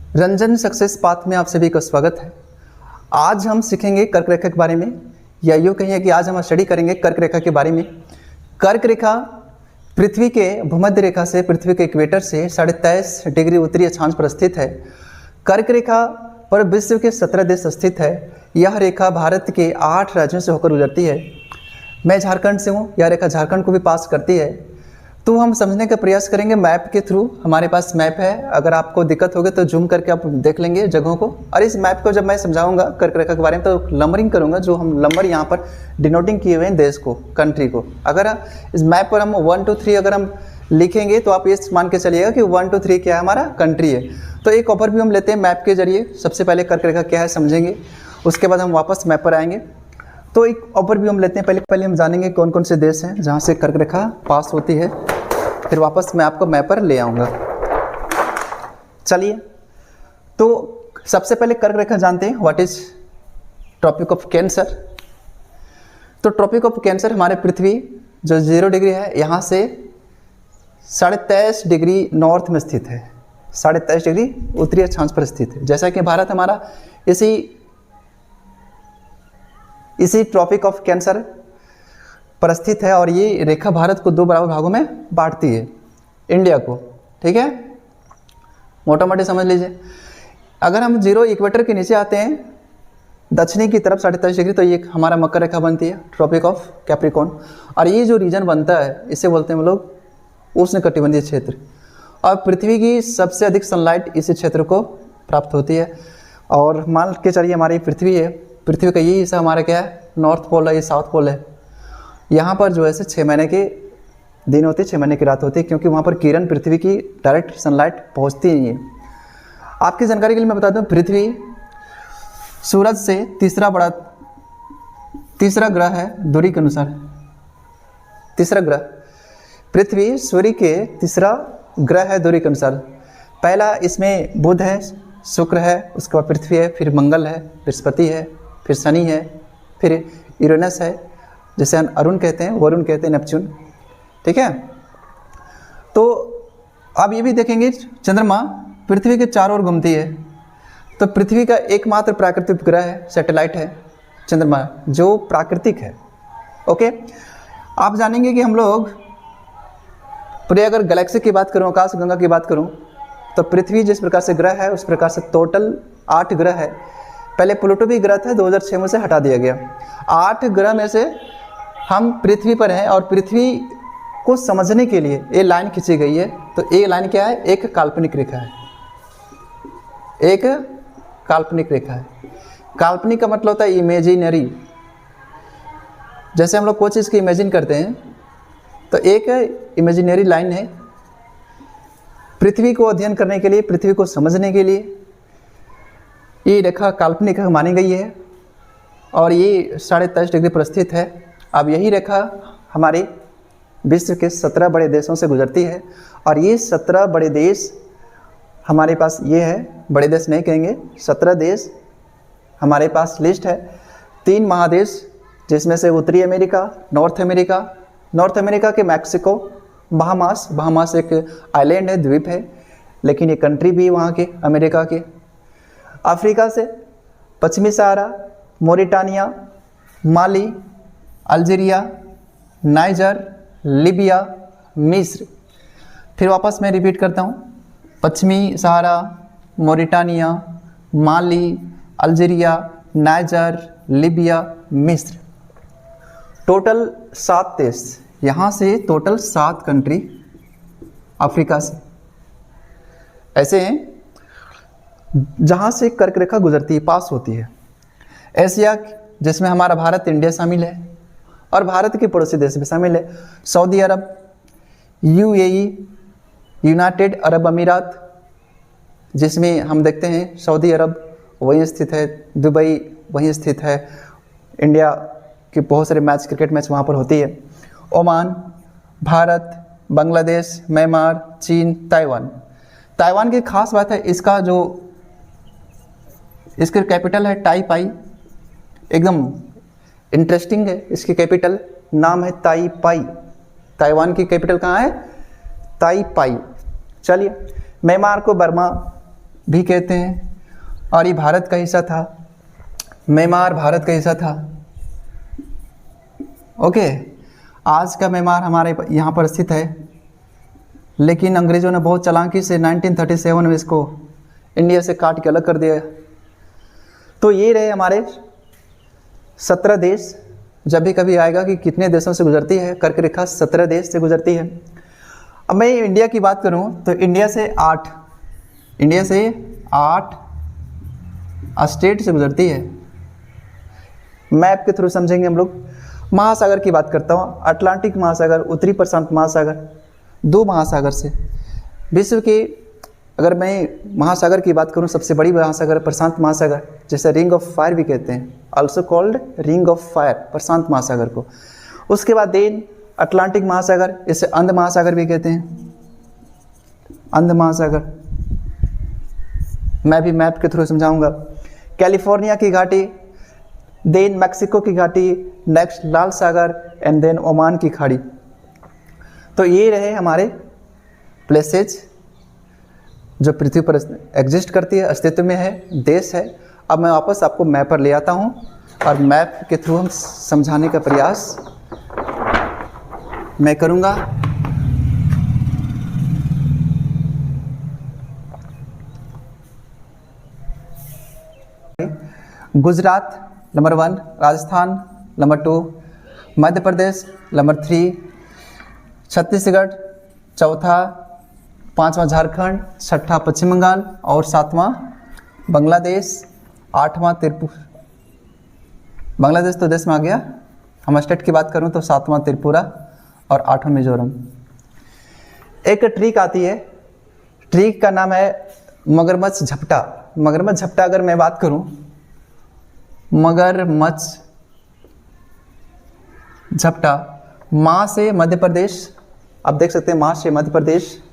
Ranjan success path में आप सभी का स्वागत है। आज हम सीखेंगे कर्क रेखा के बारे में, या यूँ कहिए कि आज हम स्टडी करेंगे कर्क रेखा के बारे में। कर्क रेखा पृथ्वी के भूमध्य रेखा से, पृथ्वी के इक्वेटर से 23.5 डिग्री उत्तरी अक्षांश पर स्थित है। कर्क रेखा पर विश्व के 17 देश स्थित है। यह रेखा भारत के 8 राज्यों से होकर गुजरती है। मैं झारखंड से हूँ, यह रेखा झारखंड को भी पास करती है। तो हम समझने का प्रयास करेंगे मैप के थ्रू। हमारे पास मैप है, अगर आपको दिक्कत होगी तो जूम करके आप देख लेंगे जगहों को। और इस मैप को जब मैं समझाऊंगा कर्क रेखा के बारे में तो नंबरिंग करूंगा, जो हम नंबर यहाँ पर डिनोटिंग किए हुए हैं देश को, कंट्री को। अगर इस मैप पर हम 1 2 3 अगर हम लिखेंगे तो आप ये मान के चलिएगा कि 1 2 3 क्या है, हमारा कंट्री है। तो एक ओवरव्यू हम लेते हैं मैप के जरिए। सबसे पहले कर्क रेखा क्या है समझेंगे, उसके बाद हम वापस मैप पर आएंगे। तो एक ओवरव्यू हम लेते हैं। पहले हम जानेंगे कौन कौन से देश हैं जहाँ से कर्क रेखा पास होती है, फिर वापस मैं आपको मैप पर ले आऊँगा। चलिए, तो सबसे पहले कर्क रेखा जानते हैं, what is tropic of cancer. तो ट्रॉपिक ऑफ कैंसर हमारे पृथ्वी जो 0 डिग्री है यहाँ से 23.5 डिग्री नॉर्थ में स्थित है, 23.5 डिग्री उत्तरी अक्षांश पर स्थित है। जैसा कि भारत हमारा इसी ट्रॉपिक ऑफ कैंसर पर स्थित है, और ये रेखा भारत को 2 बराबर भागों में बांटती है, इंडिया को। ठीक है, मोटा मोटी समझ लीजिए। अगर हम 0 इक्वेटर के नीचे आते हैं दक्षिणी की तरफ 23.5 डिग्री, तो ये हमारा मकर रेखा बनती है, ट्रॉपिक ऑफ कैप्रिकॉर्न। और ये जो रीजन बनता है इसे बोलते हैं हम लोग उष्णकटिबंधीय क्षेत्र। और पृथ्वी की सबसे अधिक सनलाइट इसी क्षेत्र को प्राप्त होती है। और मान के चलिए हमारी पृथ्वी है, पृथ्वी का ये हिस्सा हमारा क्या है, नॉर्थ पोल है, ये साउथ पोल है। यहाँ पर जो है 6 महीने के दिन होते हैं, 6 महीने की रात होती है, क्योंकि वहाँ पर किरण पृथ्वी की डायरेक्ट सनलाइट पहुँचती नहीं है। आपकी जानकारी के लिए मैं बता दूँ, पृथ्वी सूरज से तीसरा ग्रह है दूरी के अनुसार। तीसरा ग्रह पृथ्वी सूर्य के तीसरा ग्रह है दूरी के अनुसार। पहला इसमें बुध है, शुक्र है, उसके बाद पृथ्वी है, फिर मंगल है, बृहस्पति है, फिर शनि है, फिर यूरेनस है, जिसे अरुण कहते हैं, वरुण कहते हैं, नेपच्यून। ठीक है, तो अब ये भी देखेंगे चंद्रमा पृथ्वी के चारों ओर घूमती है। तो पृथ्वी का एकमात्र प्राकृतिक ग्रह है, सैटेलाइट है चंद्रमा, जो प्राकृतिक है। ओके, आप जानेंगे कि हम लोग पूरे अगर गैलेक्सी की बात करूं, आकाश गंगा की बात करूं, तो पृथ्वी जिस प्रकार से ग्रह है उस प्रकार से टोटल 8 ग्रह है। पहले प्लूटो भी ग्रह था, 2006 में से हटा दिया गया। 8 ग्रह में से हम पृथ्वी पर हैं, और पृथ्वी को समझने के लिए ये लाइन खींची गई है। तो ये लाइन क्या है, एक काल्पनिक रेखा है, एक काल्पनिक रेखा है। काल्पनिक का मतलब होता है इमेजिनरी। जैसे हम लोग कोई चीज़ की इमेजिन करते हैं, तो एक इमेजिनरी लाइन है पृथ्वी को अध्ययन करने के लिए, पृथ्वी को समझने के लिए ये रेखा काल्पनिक मानी गई है, और ये 23.5 डिग्री पर स्थित है। अब यही रेखा हमारे विश्व के 17 बड़े देशों से गुजरती है, और ये 17 बड़े देश हमारे पास ये है, बड़े देश नहीं कहेंगे, 17 देश हमारे पास लिस्ट है। 3 महादेश, जिसमें से उत्तरी अमेरिका, नॉर्थ अमेरिका के मैक्सिको, बहामास एक आइलैंड है, द्वीप है, लेकिन ये कंट्री भी वहाँ के अमेरिका के। अफ्रीका से पश्चिमी सहारा, मोरिटानिया, माली, अल्जीरिया, नाइजर, लीबिया, मिस्र। फिर वापस मैं रिपीट करता हूँ, पश्चिमी सहारा, मोरिटानिया, माली, अल्जीरिया, नाइजर, लीबिया, मिस्र। टोटल 7 देश, यहाँ से टोटल 7 कंट्री अफ्रीका से ऐसे हैं जहाँ से कर्क रेखा गुजरती है, पास होती है। एशिया, जिसमें हमारा भारत, इंडिया शामिल है, और भारत के पड़ोसी देश भी शामिल है, सऊदी अरब, यूएई, यूनाइटेड अरब अमीरात, जिसमें हम देखते हैं सऊदी अरब वहीं स्थित है, दुबई वहीं स्थित है, इंडिया के बहुत सारे मैच, क्रिकेट मैच वहाँ पर होती है, ओमान, भारत, बांग्लादेश, म्यांमार, चीन, ताइवान की खास बात है, इसका कैपिटल है टाईपाई, एकदम इंटरेस्टिंग है। इसकी कैपिटल नाम है ताईपाई। ताइवान की कैपिटल कहाँ है, ताईपाई। चलिए, म्यांमार को बर्मा, भी कहते हैं, और ये भारत का हिस्सा था। म्यांमार भारत का हिस्सा था। ओके, आज का म्यांमार हमारे यहाँ पर स्थित है, लेकिन अंग्रेज़ों ने बहुत चालाकी से 1937 में इसको इंडिया से काट के अलग कर दिया। तो ये रहे हमारे 17 देश। जब भी कभी आएगा कि कितने देशों से गुजरती है, कर्क रेखा 17 देश से गुजरती है। अब मैं इंडिया की बात करूं तो इंडिया से 8 स्टेट से गुजरती है। मैप के थ्रू समझेंगे हम लोग। महासागर की बात करता हूं, अटलांटिक महासागर, उत्तरी प्रशांत महासागर, 2 महासागर से। विश्व के अगर मैं महासागर की बात करूं, सबसे बड़ी महासागर प्रशांत महासागर, जैसे रिंग ऑफ फायर भी कहते हैं, also called ring of fire, प्रशांत महासागर को। उसके बाद देन अटलांटिक महासागर, इसे अंध महासागर भी कहते हैं, अंध महासागर। मैं भी मैप के थ्रू समझाऊंगा। कैलिफोर्निया की घाटी, देन मैक्सिको की घाटी, नेक्स्ट लाल सागर, एंड देन ओमान की खाड़ी। तो ये रहे हमारे प्लेसेज जो पृथ्वी पर एग्जिस्ट करती है, अस्तित्व में है, देश है। अब मैं वापस आपको मैप पर ले आता हूँ और मैप के थ्रू हम समझाने का प्रयास मैं करूँगा। Gujarat number 1, Rajasthan number 2, Madhya Pradesh number 3, Chhattisgarh चौथा, 5वां झारखंड, 6ठा पश्चिम बंगाल और 7वां बांग्लादेश, 8वां त्रिपुरा। बांग्लादेश तो देश में आ गया। हम स्टेट की बात करूं तो 7वां त्रिपुरा और 8वां मिजोरम। एक ट्रिक आती है, ट्रिक का नाम है मगरमच्छ झपटा। मगरमच्छ झपटा अगर मैं बात करूं, मगरमच्छ झपटा, माँ से मध्य प्रदेश, आप देख सकते हैं माँ से मध्य प्रदेश,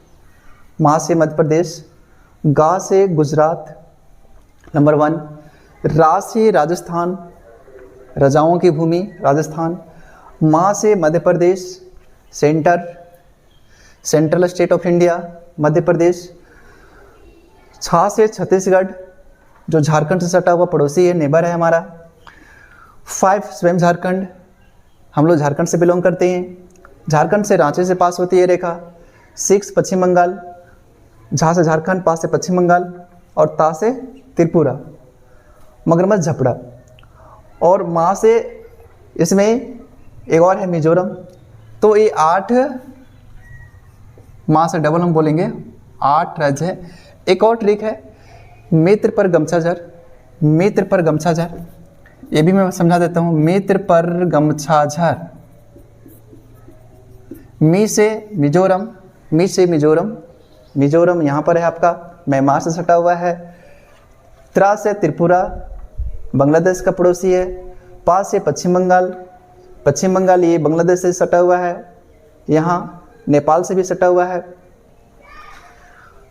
माँ से मध्य प्रदेश, गा से गुजरात नंबर 1, रा से राजस्थान, रजाओं की भूमि राजस्थान, माँ से Madhya Pradesh, central state of India Madhya Pradesh, छा से छत्तीसगढ़ जो झारखंड से सटा हुआ पड़ोसी है, नेबर है हमारा, 5 स्वयं झारखंड, हम लोग झारखंड से बिलोंग करते हैं। झारखंड से रांची से पास होती है रेखा। 6 पश्चिम बंगाल, झा से झारखंड, पा से पश्चिम बंगाल और ता से त्रिपुरा, मगरमच्छ झपड़ा। और माँ से इसमें एक और है मिजोरम। तो ये 8 माँ से डबल हम बोलेंगे 8 राज्य है। एक और ट्रिक है, मित्र पर गमछा झर, मित्र पर गमछा झर, ये भी मैं समझा देता हूँ। मित्र पर गमछा झर, मी से मिजोरम, मी से मिजोरम, मिजोरम यहाँ पर है आपका, म्यांमार से सटा हुआ है। त्रा से त्रिपुरा, बांग्लादेश का पड़ोसी है। पा से पश्चिम बंगाल, पश्चिम बंगाल ये बांग्लादेश से सटा हुआ है, यहाँ नेपाल से भी सटा हुआ है।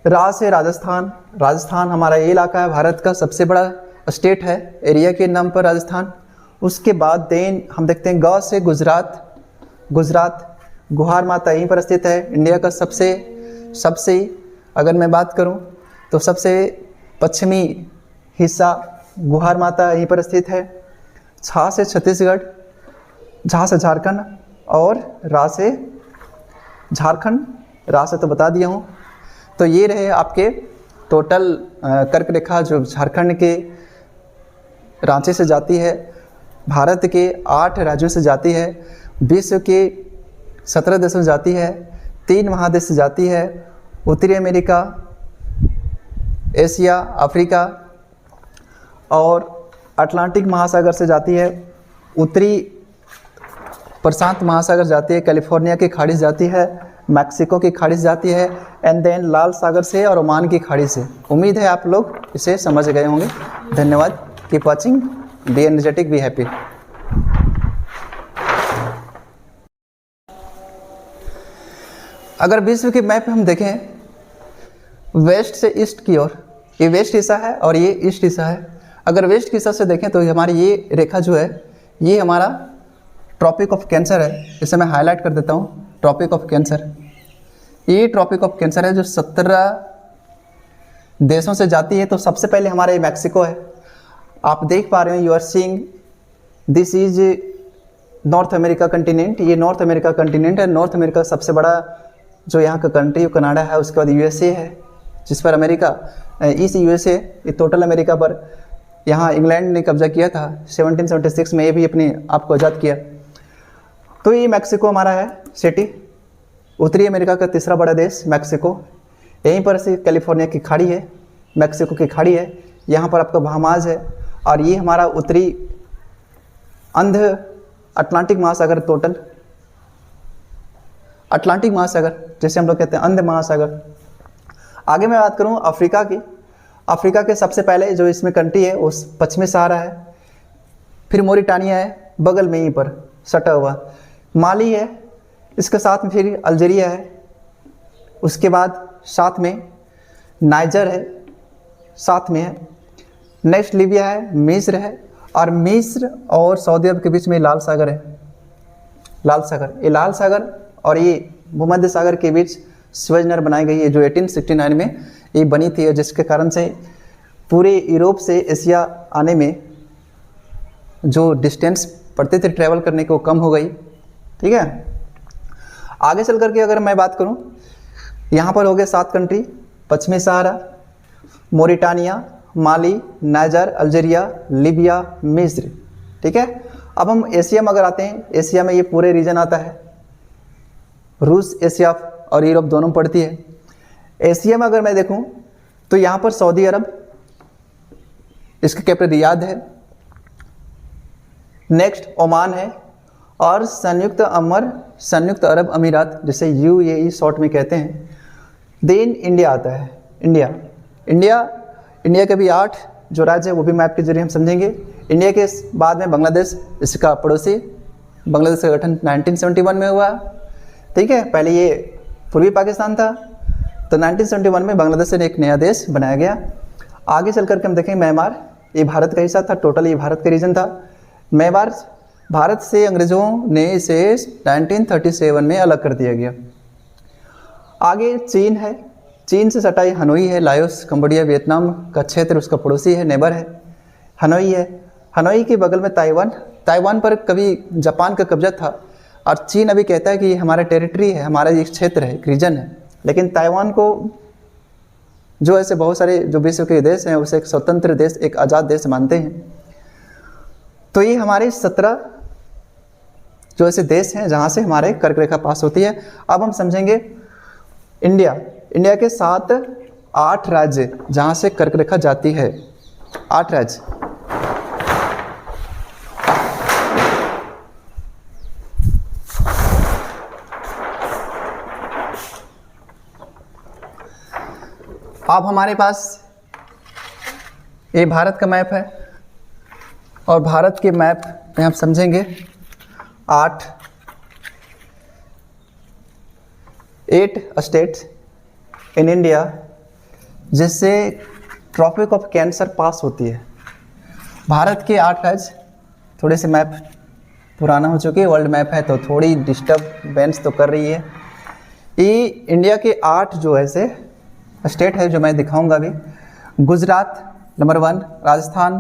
रा से राजस्थान, राजस्थान हमारा ये इलाका है, भारत का सबसे बड़ा स्टेट है एरिया के नाम पर राजस्थान। उसके बाद देन हम देखते हैं ग से गुजरात, गुजरात गुहार माता यहीं पर स्थित है, इंडिया का सबसे अगर मैं बात करूं तो सबसे पश्चिमी हिस्सा गुहार माता यहीं पर स्थित है। छा से छत्तीसगढ़, झा से झारखंड और रा से झारखंड, रा से तो बता दिया हूँ। तो ये रहे आपके टोटल कर्क रेखा जो झारखंड के रांची से जाती है, भारत के 8 राज्यों से जाती है, विश्व के 17 देशों से जाती है, 3 महादेश से जाती है, उत्तरी अमेरिका, एशिया, अफ्रीका और अटलांटिक महासागर से जाती है, उत्तरी प्रशांत महासागर जाती है, कैलिफोर्निया की खाड़ी से जाती है, मैक्सिको की खाड़ी से जाती है, एंड देन लाल सागर से और ओमान की खाड़ी से। उम्मीद है आप लोग इसे समझ गए होंगे। धन्यवाद। Keep watching, be energetic, be happy. अगर विश्व की मैप हम देखें वेस्ट से ईस्ट की ओर, ये वेस्ट हिस्सा है और ये ईस्ट हिस्सा है। अगर वेस्ट की हिस्सा से देखें तो हमारी ये रेखा जो है ये हमारा ट्रॉपिक ऑफ कैंसर है। इसे मैं हाईलाइट कर देता हूँ, ट्रॉपिक ऑफ कैंसर। ये ट्रॉपिक ऑफ कैंसर है जो 17 देशों से जाती है, तो सबसे पहले हमारे मैक्सिको है। आप देख पा रहे हैं, you are seeing this is North America continent. ये नॉर्थ अमेरिका कंटिनेंट है। नॉर्थ अमेरिका का सबसे बड़ा जो यहाँ का कंट्री कनाडा है, उसके बाद यूएसए है, जिस पर अमेरिका इस यूएसए ये टोटल अमेरिका पर यहाँ इंग्लैंड ने कब्जा किया था 1776 में, ये भी अपने आप को आज़ाद किया। तो ये मैक्सिको हमारा है सिटी। उत्तरी अमेरिका का तीसरा बड़ा देश मैक्सिको। यहीं पर से कैलिफोर्निया की खाड़ी है, मैक्सिको की खाड़ी है, यहाँ पर आपका बहामास है, और ये हमारा उत्तरी अंध अटलांटिक महासागर, टोटल अटलांटिक महासागर जैसे हम लोग कहते हैं अंध महासागर। आगे मैं बात करूँ अफ्रीका की। अफ्रीका के सबसे पहले जो इसमें कंट्री है वो पश्चिमी सहारा है, फिर मोरिटानिया है बगल में यहीं पर सटा हुआ, माली है, इसके साथ में फिर अल्जीरिया है, उसके बाद साथ में नाइजर है, साथ में है, नेक्स्ट लीबिया है, मिस्र है, और मिस्र और सऊदी अरब के बीच में लाल सागर है। लाल सागर, ये लाल सागर और ये भूमध्य सागर के बीच स्वेज नहर बनाई गई है, जो 1869 में ये बनी थी, जिसके कारण से पूरे यूरोप से एशिया आने में जो डिस्टेंस पड़ते थे ट्रैवल करने को कम हो गई। ठीक है, आगे चल करके अगर मैं बात करूं, यहाँ पर हो गए 7 कंट्री, पश्चिमी सहारा, मोरिटानिया, माली, नाइजर, अल्जीरिया, लीबिया, मिस्र। ठीक है, अब हम एशिया में अगर आते हैं, एशिया में ये पूरे रीजन आता है, रूस, एशिया और यूरोप दोनों पड़ती है। एशिया में अगर मैं देखूं तो यहाँ पर सऊदी अरब, इसके कैपिटल रियाद है, नेक्स्ट ओमान है, और संयुक्त अरब अमीरात जिसे यूएई शॉर्ट में कहते हैं। देन इंडिया आता है। इंडिया के भी 8 जो राज्य है वो भी मैप के जरिए हम समझेंगे। इंडिया के बाद में बांग्लादेश, इसका पड़ोसी। बांग्लादेश का गठन 1971 में हुआ। ठीक है, पहले ये पूर्वी पाकिस्तान था, तो 1971 में बांग्लादेश से एक नया देश बनाया गया। आगे चल करके हम देखेंगे म्यांमार, ये भारत का हिस्सा था, टोटल ये भारत का रीजन था। म्यांमार भारत से अंग्रेजों ने इसे 1937 में अलग कर दिया गया। आगे चीन है, चीन से सटा हनोई है, लाओस, कंबोडिया, वियतनाम का क्षेत्र उसका पड़ोसी है, नेबर है, हनोई है। हनोई के बगल में ताइवान पर कभी जापान का कब्जा था, और चीन अभी कहता है कि ये हमारा टेरिटरी है, हमारा एक क्षेत्र है, एक रीजन है, लेकिन ताइवान को जो ऐसे बहुत सारे जो विश्व के देश हैं उसे एक स्वतंत्र देश, एक आज़ाद देश मानते हैं। तो ये हमारे 17 जो ऐसे देश हैं जहाँ से हमारे कर्क रेखा पास होती है। अब हम समझेंगे इंडिया के 8 राज्य जहाँ से कर्क रेखा जाती है, 8 राज्य। अब हमारे पास ये भारत का मैप है, और भारत के मैप में हम समझेंगे 8 स्टेट्स इन इंडिया जिससे ट्रॉपिक ऑफ कैंसर पास होती है। भारत के 8 राज्य, थोड़े से मैप पुराना हो चुके, वर्ल्ड मैप है तो थोड़ी डिस्टर्बेंस तो कर रही है। ये इंडिया के 8 जो ऐसे स्टेट है जो मैं दिखाऊंगा अभी। Gujarat number 1, Rajasthan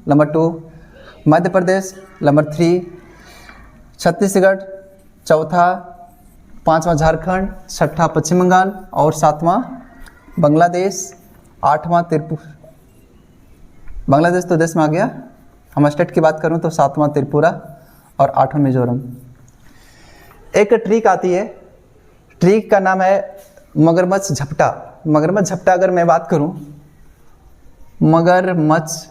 number 2, Madhya Pradesh number 3, Chhattisgarh चौथा, 5वां झारखंड, 6ठा पश्चिम बंगाल और 7वां बांग्लादेश, 8वां त्रिपुरा। बांग्लादेश तो देश में आ गया। हम स्टेट की बात करूं तो 7वां त्रिपुरा और 8वां मिजोरम। एक ट्रिक आती है, ट्रिक का नाम है मगरमच्छ झपटा। मगरमच्छ झपटा अगर मैं बात करूं, मगरमच्छ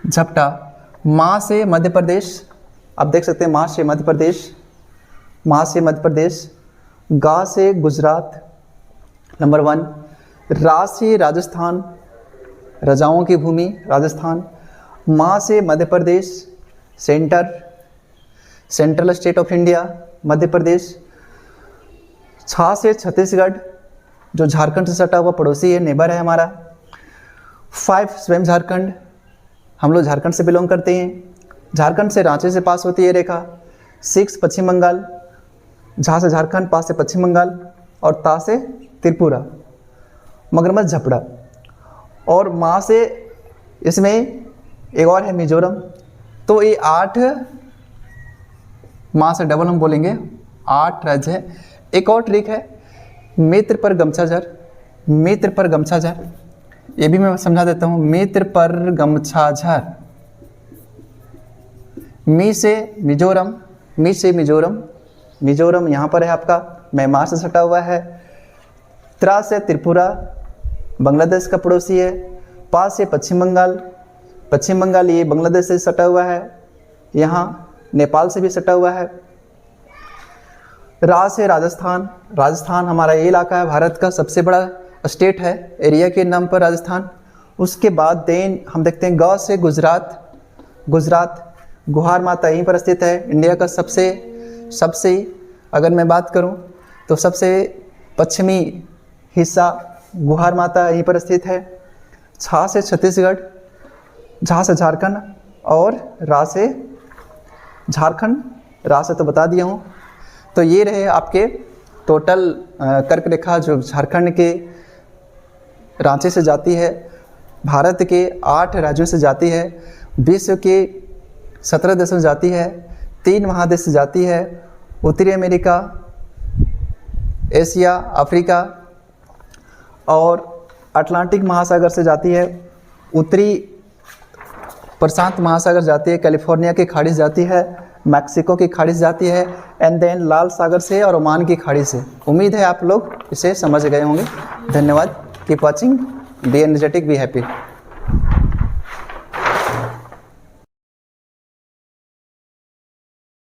झपटा, माँ से मध्य प्रदेश, आप देख सकते हैं माँ से मध्य प्रदेश, माँ से मध्य प्रदेश, गा से गुजरात नंबर 1, रा से राजस्थान, राजाओं की भूमि राजस्थान, माँ से Madhya Pradesh, central state of India Madhya Pradesh, छा से छत्तीसगढ़ जो झारखंड से सटा हुआ पड़ोसी है, नेबर है हमारा, 5 स्वयं झारखंड, हम लोग झारखंड से बिलोंग करते हैं, झारखंड से रांची से पास होती है रेखा, 6 पश्चिम बंगाल, झा से झारखंड, पा से पश्चिम बंगाल और ता से त्रिपुरा। मगरमच्छ झपड़ा। और वहाँ से इसमें एक और है मिजोरम। तो ये 8 वहाँ से डबल हम बोलेंगे 8 राज्य है। एक और ट्रिक है, मित्र पर गमछा झर, मित्र पर गमछा झर, ये भी मैं समझा देता हूँ। मित्र पर गमछा झर, मी से मिजोरम, मी से मिजोरम, मिजोरम यहाँ पर है आपका, म्यांमार से सटा हुआ है। त्रा से त्रिपुरा, बांग्लादेश का पड़ोसी है। पा से पश्चिम बंगाल, पश्चिम बंगाल ये बांग्लादेश से सटा हुआ है, यहाँ नेपाल से भी सटा हुआ है। रा से राजस्थान, राजस्थान हमारा ये इलाका है, भारत का सबसे बड़ा स्टेट है एरिया के नाम पर राजस्थान। उसके बाद देन हम देखते हैं ग से गुजरात, गुजरात गुहार माता यहीं पर स्थित है। इंडिया का सबसे अगर मैं बात करूं तो सबसे पश्चिमी हिस्सा गुहार माता यहीं पर स्थित है। छा से छत्तीसगढ़, झा से झारखंड और रा से झारखंड, रा से तो बता दिया हूँ। तो ये रहे आपके टोटल कर्क रेखा जो झारखंड के रांची से जाती है, भारत के 8 राज्यों से जाती है, विश्व के 17 देशों से जाती है, 3 महादेश से जाती है, उत्तरी अमेरिका, एशिया, अफ्रीका और अटलांटिक महासागर से जाती है, उत्तरी प्रशांत महासागर जाती है, कैलिफोर्निया की खाड़ी से जाती है, मैक्सिको की खाड़ी से जाती है, एंड देन लाल सागर से और ओमान की खाड़ी से। उम्मीद है आप लोग इसे समझ गए होंगे। धन्यवाद। Keep watching, be energetic, be happy.